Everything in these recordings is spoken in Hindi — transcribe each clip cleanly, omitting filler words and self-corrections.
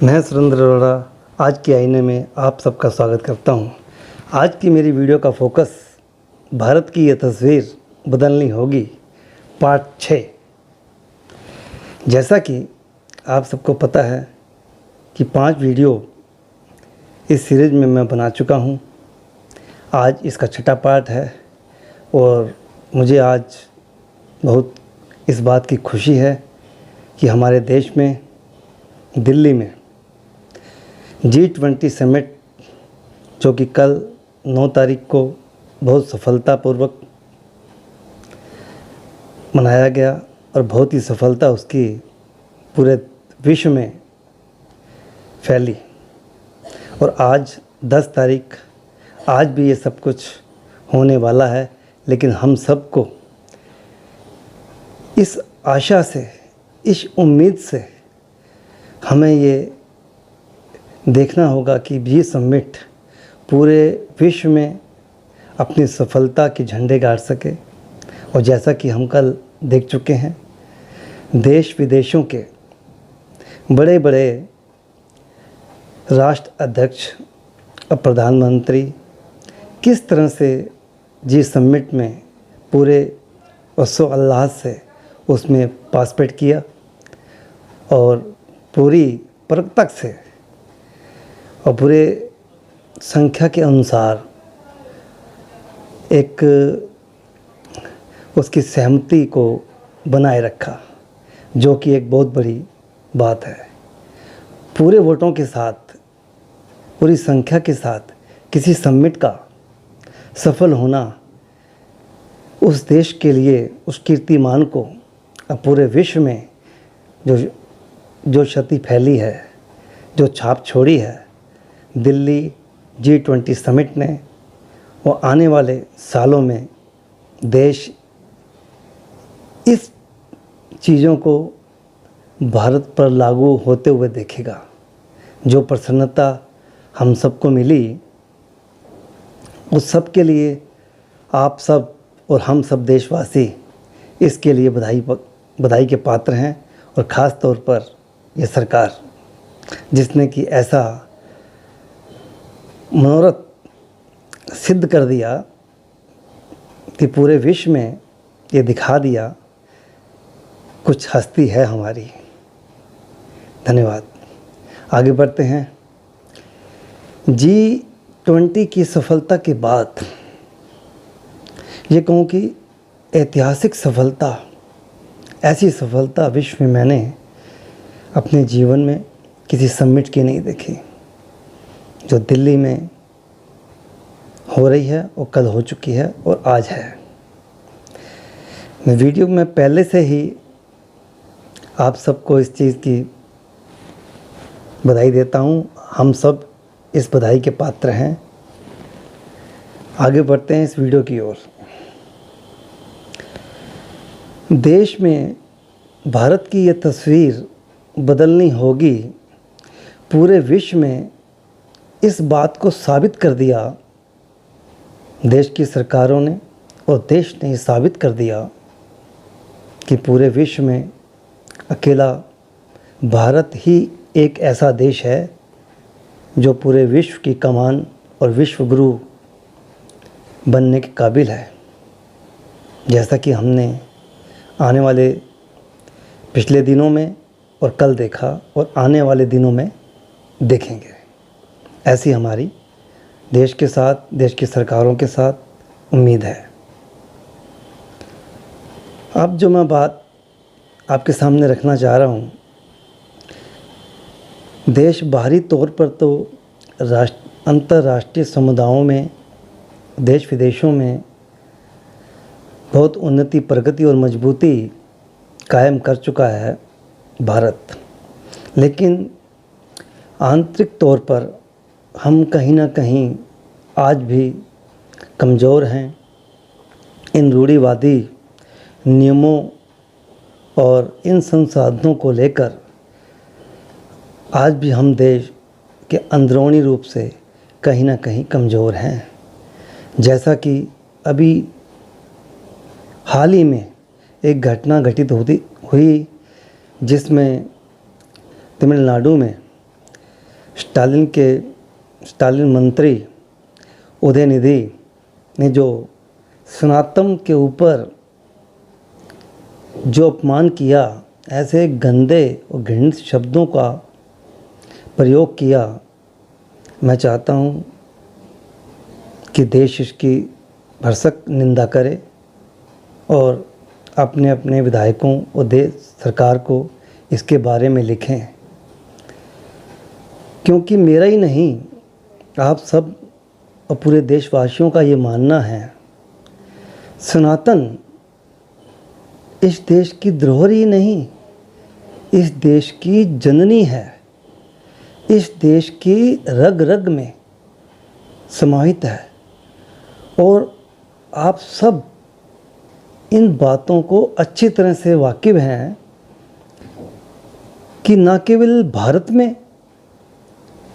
मैं सुरेंद्र अरोड़ा आज के आईने में आप सबका स्वागत करता हूं। आज की मेरी वीडियो का फोकस भारत की ये तस्वीर बदलनी होगी पार्ट 6। जैसा कि आप सबको पता है कि 5 वीडियो इस सीरीज़ में मैं बना चुका हूं। आज इसका 6ठा पार्ट है और मुझे आज बहुत इस बात की खुशी है कि हमारे देश में दिल्ली में G20 समिट जो कि कल 9 तारीख को बहुत सफलतापूर्वक मनाया गया और बहुत ही सफलता उसकी पूरे विश्व में फैली। और आज 10 तारीख, आज भी ये सब कुछ होने वाला है। लेकिन हम सबको इस आशा से, इस उम्मीद से हमें ये देखना होगा कि ये समिट पूरे विश्व में अपनी सफलता के झंडे गाड़ सके। और जैसा कि हम कल देख चुके हैं, देश विदेशों के बड़े बड़े राष्ट्र अध्यक्ष और प्रधानमंत्री किस तरह से जी समिट में पूरे उत्सव से उसमें पार्टिसिपेट किया और पूरी परखतक से और पूरे संख्या के अनुसार एक उसकी सहमति को बनाए रखा, जो कि एक बहुत बड़ी बात है। पूरे वोटों के साथ, पूरी संख्या के साथ किसी समिट का सफल होना उस देश के लिए, उस कीर्तिमान को पूरे विश्व में जो क्षति फैली है, जो छाप छोड़ी है दिल्ली G20 समिट ने, वो आने वाले सालों में देश इस चीज़ों को भारत पर लागू होते हुए देखेगा। जो प्रसन्नता हम सबको मिली, उस सब के लिए आप सब और हम सब देशवासी इसके लिए बधाई के पात्र हैं। और ख़ास तौर पर ये सरकार, जिसने कि ऐसा मनोरथ सिद्ध कर दिया कि पूरे विश्व में ये दिखा दिया कुछ हस्ती है हमारी। धन्यवाद। आगे बढ़ते हैं। G20 की सफलता के बाद ये कहूँ कि ऐतिहासिक सफलता, ऐसी सफलता विश्व में मैंने अपने जीवन में किसी समिट की नहीं देखी, जो दिल्ली में हो रही है और कल हो चुकी है और आज है। मैं वीडियो में पहले से ही आप सबको इस चीज़ की बधाई देता हूँ। हम सब इस बधाई के पात्र हैं। आगे बढ़ते हैं इस वीडियो की ओर। देश में भारत की ये तस्वीर बदलनी होगी। पूरे विश्व में इस बात को साबित कर दिया देश की सरकारों ने, और देश ने साबित कर दिया कि पूरे विश्व में अकेला भारत ही एक ऐसा देश है जो पूरे विश्व की कमान और विश्व गुरु बनने के काबिल है। जैसा कि हमने आने वाले पिछले दिनों में और कल देखा और आने वाले दिनों में देखेंगे। ऐसी हमारी देश के साथ, देश की सरकारों के साथ उम्मीद है। अब जो मैं बात आपके सामने रखना चाह रहा हूँ, देश बाहरी तौर पर तो अंतर्राष्ट्रीय समुदायों में, देश विदेशों में बहुत उन्नति, प्रगति और मजबूती कायम कर चुका है भारत। लेकिन आंतरिक तौर पर हम कहीं ना कहीं आज भी कमज़ोर हैं। इन रूढ़िवादी नियमों और इन संसाधनों को लेकर आज भी हम देश के अंदरूनी रूप से कहीं ना कहीं कमज़ोर हैं। जैसा कि अभी हाल ही में एक घटना घटित हुई जिसमें तमिलनाडु में स्टालिन मंत्री उदयनिधि ने जो सनातन के ऊपर जो अपमान किया, ऐसे गंदे और घृणित शब्दों का प्रयोग किया, मैं चाहता हूँ कि देश इसकी भरसक निंदा करे और अपने अपने विधायकों और देश सरकार को इसके बारे में लिखें, क्योंकि मेरा ही नहीं, आप सब और पूरे देशवासियों का ये मानना है, सनातन इस देश की धरोहर नहीं, इस देश की जननी है, इस देश की रग रग में समाहित है। और आप सब इन बातों को अच्छी तरह से वाकिफ़ हैं कि न केवल भारत में,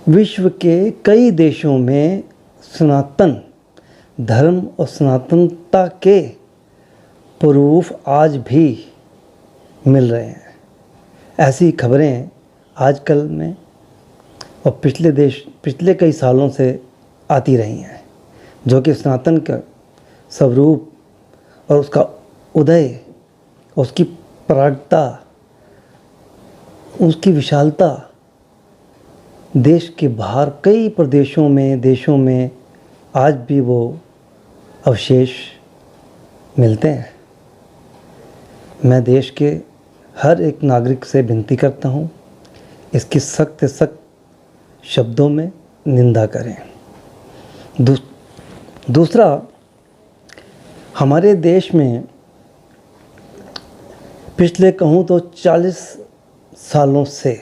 विश्व के कई देशों में सनातन धर्म और सनातनता के प्रूफ आज भी मिल रहे हैं। ऐसी खबरें आजकल में और पिछले कई सालों से आती रही हैं, जो कि सनातन का स्वरूप और उसका उदय, उसकी परागता, उसकी विशालता देश के बाहर कई प्रदेशों में, देशों में आज भी वो अवशेष मिलते हैं। मैं देश के हर एक नागरिक से विनती करता हूँ, इसकी सख्त सख्त शब्दों में निंदा करें। दूसरा, हमारे देश में पिछले कहूँ तो 40 सालों से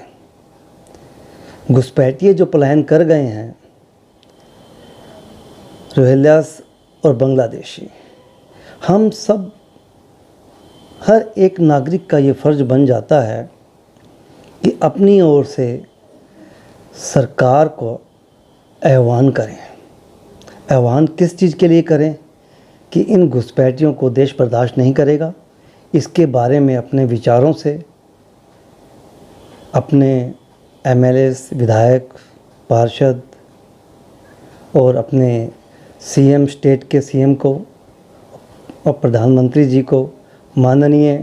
घुसपैठिए जो पलायन कर गए हैं, रोहिंग्यास और बांग्लादेशी, हम सब हर एक नागरिक का ये फ़र्ज़ बन जाता है कि अपनी ओर से सरकार को आह्वान करें। आह्वान किस चीज़ के लिए करें कि इन घुसपैठियों को देश बर्दाश्त नहीं करेगा। इसके बारे में अपने विचारों से अपने एमएलएस, विधायक, पार्षद और अपने सीएम, स्टेट के सीएम को और प्रधानमंत्री जी को, माननीय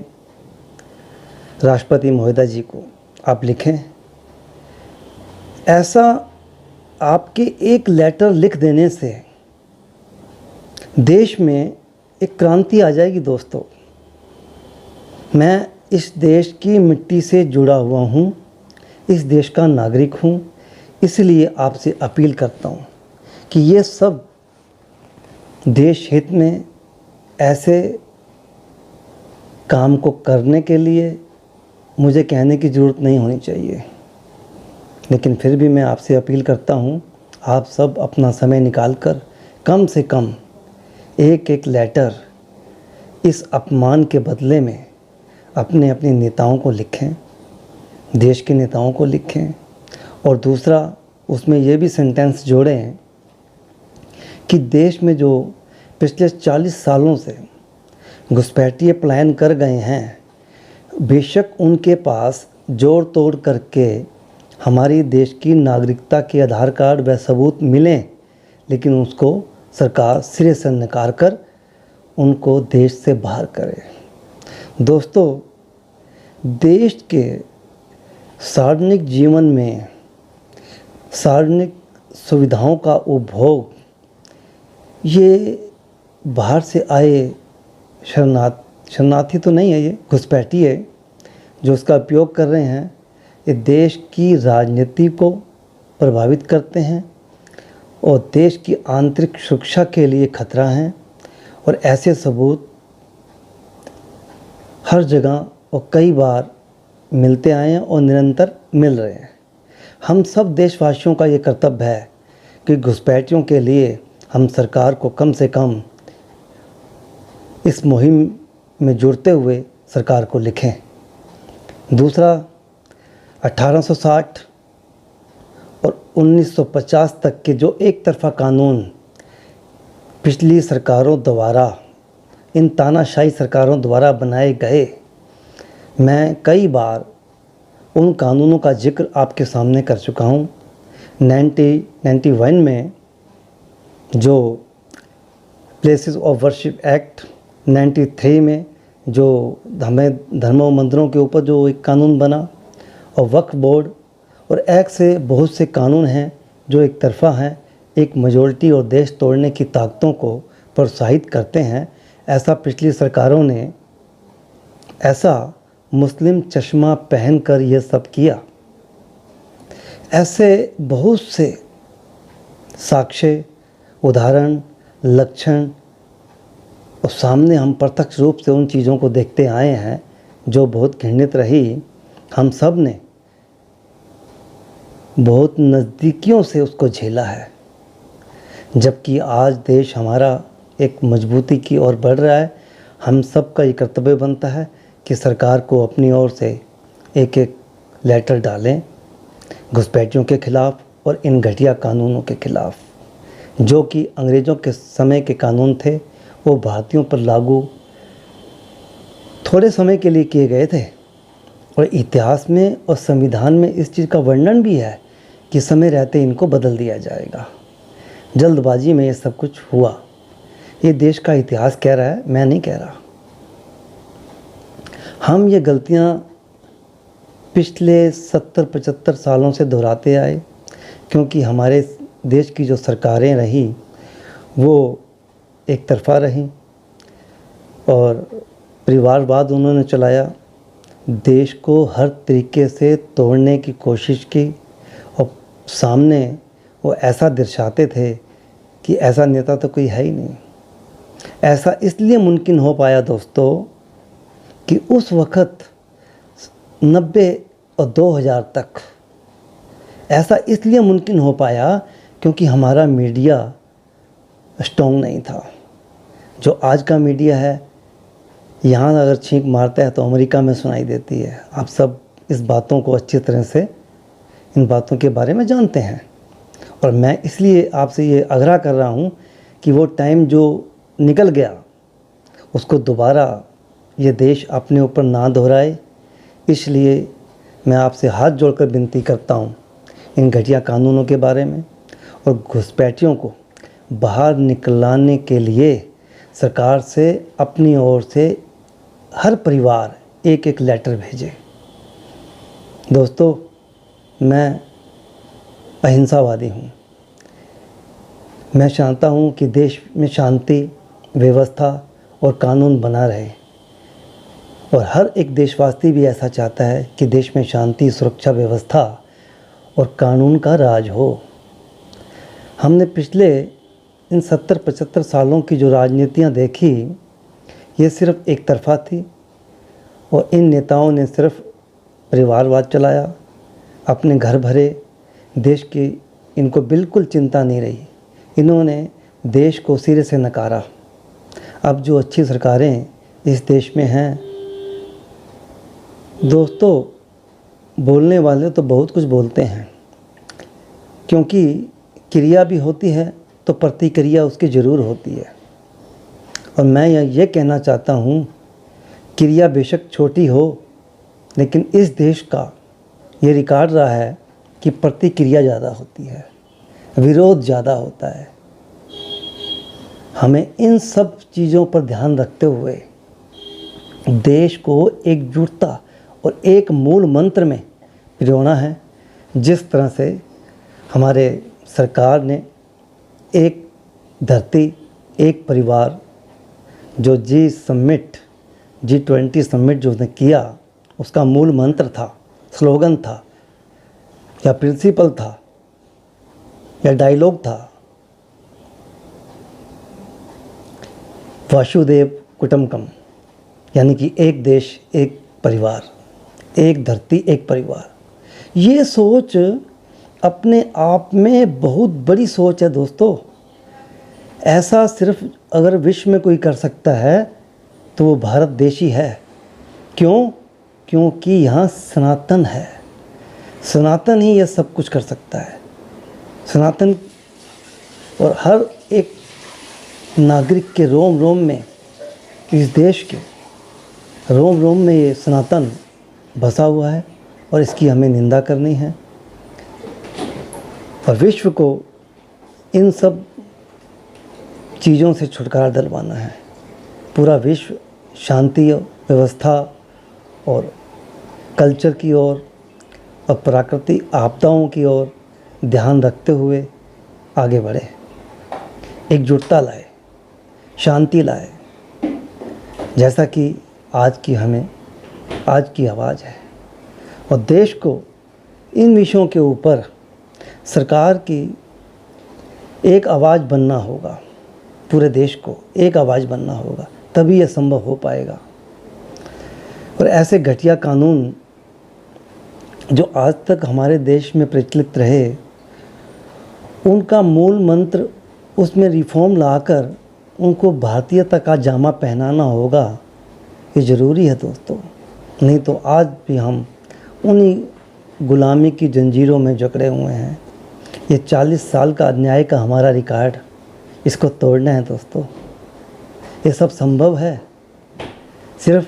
राष्ट्रपति महोदय जी को आप लिखें। ऐसा आपके एक लेटर लिख देने से देश में एक क्रांति आ जाएगी। दोस्तों, मैं इस देश की मिट्टी से जुड़ा हुआ हूँ, इस देश का नागरिक हूँ, इसलिए आपसे अपील करता हूँ कि ये सब देश हित में ऐसे काम को करने के लिए मुझे कहने की ज़रूरत नहीं होनी चाहिए, लेकिन फिर भी मैं आपसे अपील करता हूँ, आप सब अपना समय निकालकर कम से कम एक एक लेटर इस अपमान के बदले में अपने अपने नेताओं को लिखें, देश के नेताओं को लिखें। और दूसरा, उसमें ये भी सेंटेंस जोड़ें कि देश में जो पिछले 40 सालों से घुसपैठिए पलायन कर गए हैं, बेशक उनके पास जोड़ तोड़ करके हमारी देश की नागरिकता के आधार कार्ड व सबूत मिलें, लेकिन उसको सरकार सिरे से नकार कर उनको देश से बाहर करे। दोस्तों, देश के सार्वजनिक जीवन में सार्वजनिक सुविधाओं का उपभोग ये बाहर से आए शरणार्थी तो नहीं है, ये घुसपैठिए जो उसका उपयोग कर रहे हैं, ये देश की राजनीति को प्रभावित करते हैं और देश की आंतरिक सुरक्षा के लिए खतरा हैं। और ऐसे सबूत हर जगह और कई बार मिलते आए हैं और निरंतर मिल रहे हैं। हम सब देशवासियों का ये कर्तव्य है कि घुसपैठियों के लिए हम सरकार को कम से कम इस मुहिम में जुड़ते हुए सरकार को लिखें। दूसरा, 1860 और 1950 तक के जो एक तरफ़ा कानून पिछली सरकारों द्वारा, इन तानाशाही सरकारों द्वारा बनाए गए, मैं कई बार उन कानूनों का जिक्र आपके सामने कर चुका हूँ। 1991 में जो प्लेसेस ऑफ वर्शिप एक्ट, 93 में जो हमें धर्मों मंदिरों के ऊपर जो एक कानून बना, और वक्फ बोर्ड, और एक से बहुत से कानून हैं जो एक तरफ़ा हैं, एक मेजॉरिटी और देश तोड़ने की ताकतों को प्रोत्साहित करते हैं। ऐसा पिछली सरकारों ने ऐसा मुस्लिम चश्मा पहनकर यह सब किया। ऐसे बहुत से साक्ष्य, उदाहरण, लक्षण और सामने हम प्रत्यक्ष रूप से उन चीज़ों को देखते आए हैं जो बहुत घृणित रही। हम सब ने बहुत नज़दीकियों से उसको झेला है, जबकि आज देश हमारा एक मजबूती की ओर बढ़ रहा है। हम सब का ये कर्तव्य बनता है कि सरकार को अपनी ओर से एक एक लेटर डालें घुसपैठियों के ख़िलाफ़ और इन घटिया कानूनों के ख़िलाफ़, जो कि अंग्रेज़ों के समय के कानून थे। वो भारतीयों पर लागू थोड़े समय के लिए किए गए थे, और इतिहास में और संविधान में इस चीज़ का वर्णन भी है कि समय रहते इनको बदल दिया जाएगा। जल्दबाजी में ये सब कुछ हुआ। ये देश का इतिहास कह रहा है, मैं नहीं कह रहा। हम ये गलतियाँ पिछले 70-75 सालों से दोहराते आए, क्योंकि हमारे देश की जो सरकारें रही वो एक तरफ़ा रहीं और परिवारवाद उन्होंने चलाया। देश को हर तरीके से तोड़ने की कोशिश की, और सामने वो ऐसा दर्शाते थे कि ऐसा नेता तो कोई है ही नहीं। ऐसा इसलिए मुमकिन हो पाया दोस्तों कि उस वक़्त 90 और 2000 तक ऐसा इसलिए मुमकिन हो पाया क्योंकि हमारा मीडिया स्ट्रॉन्ग नहीं था। जो आज का मीडिया है, यहाँ अगर छींक मारता है तो अमेरिका में सुनाई देती है। आप सब इस बातों को अच्छी तरह से, इन बातों के बारे में जानते हैं, और मैं इसलिए आपसे ये आग्रह कर रहा हूँ कि वो टाइम जो निकल गया उसको दोबारा ये देश अपने ऊपर ना दोहराए। इसलिए मैं आपसे हाथ जोड़कर विनती करता हूँ इन घटिया कानूनों के बारे में, और घुसपैठियों को बाहर निकलाने के लिए सरकार से अपनी ओर से हर परिवार एक एक लेटर भेजे। दोस्तों, मैं अहिंसावादी हूँ। मैं चाहता हूँ कि देश में शांति, व्यवस्था और कानून बना रहे, और हर एक देशवासी भी ऐसा चाहता है कि देश में शांति, सुरक्षा, व्यवस्था और कानून का राज हो। हमने पिछले इन 70-75 सालों की जो राजनीतियाँ देखी, ये सिर्फ एक तरफ़ा थी, और इन नेताओं ने सिर्फ परिवारवाद चलाया, अपने घर भरे, देश की इनको बिल्कुल चिंता नहीं रही। इन्होंने देश को सिरे से नकारा। अब जो अच्छी सरकारें इस देश में हैं दोस्तों, बोलने वाले तो बहुत कुछ बोलते हैं, क्योंकि क्रिया भी होती है तो प्रतिक्रिया उसकी ज़रूर होती है। और मैं ये कहना चाहता हूँ, क्रिया बेशक छोटी हो, लेकिन इस देश का ये रिकॉर्ड रहा है कि प्रतिक्रिया ज़्यादा होती है, विरोध ज़्यादा होता है। हमें इन सब चीज़ों पर ध्यान रखते हुए देश को एकजुटता और एक मूल मंत्र में पिरोना है। जिस तरह से हमारे सरकार ने एक धरती, एक परिवार, जो G20 समिट जो उसने किया, उसका मूल मंत्र था, स्लोगन था, या प्रिंसिपल था, या डायलॉग था, वासुदेव कुटुंबकम, यानी कि एक देश, एक परिवार, एक धरती, एक परिवार। ये सोच अपने आप में बहुत बड़ी सोच है दोस्तों। ऐसा सिर्फ अगर विश्व में कोई कर सकता है तो वो भारत देश ही है। क्यों? क्योंकि यहाँ सनातन है। सनातन ही ये सब कुछ कर सकता है। सनातन, और हर एक नागरिक के रोम रोम में, इस देश के रोम रोम में ये सनातन बसा हुआ है, और इसकी हमें निंदा करनी है। और विश्व को इन सब चीज़ों से छुटकारा दिलवाना है। पूरा विश्व शांति, व्यवस्था और कल्चर की ओर और प्राकृतिक आपदाओं की ओर ध्यान रखते हुए आगे बढ़े, एकजुटता लाए, शांति लाए, जैसा कि आज की आवाज़ है। और देश को इन विषयों के ऊपर सरकार की एक आवाज़ बनना होगा, पूरे देश को एक आवाज़ बनना होगा, तभी यह संभव हो पाएगा। और ऐसे घटिया कानून जो आज तक हमारे देश में प्रचलित रहे, उनका मूल मंत्र उसमें रिफॉर्म लाकर उनको भारतीयता का जामा पहनाना होगा। ये ज़रूरी है दोस्तों, नहीं तो आज भी हम उन्हीं गुलामी की जंजीरों में जकड़े हुए हैं। ये 40 साल का अन्याय का हमारा रिकॉर्ड, इसको तोड़ना है दोस्तों। ये सब संभव है, सिर्फ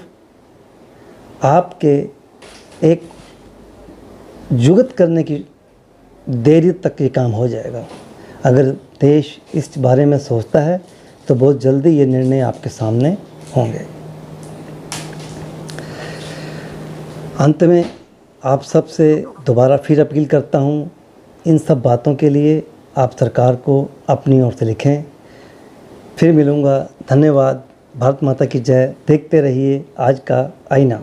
आपके एक जुगत करने की देरी तक ये काम हो जाएगा। अगर देश इस बारे में सोचता है तो बहुत जल्दी ये निर्णय आपके सामने होंगे। अंत में आप सबसे दोबारा फिर अपील करता हूँ, इन सब बातों के लिए आप सरकार को अपनी ओर से लिखें। फिर मिलूँगा। धन्यवाद। भारत माता की जय। देखते रहिए आज का आईना।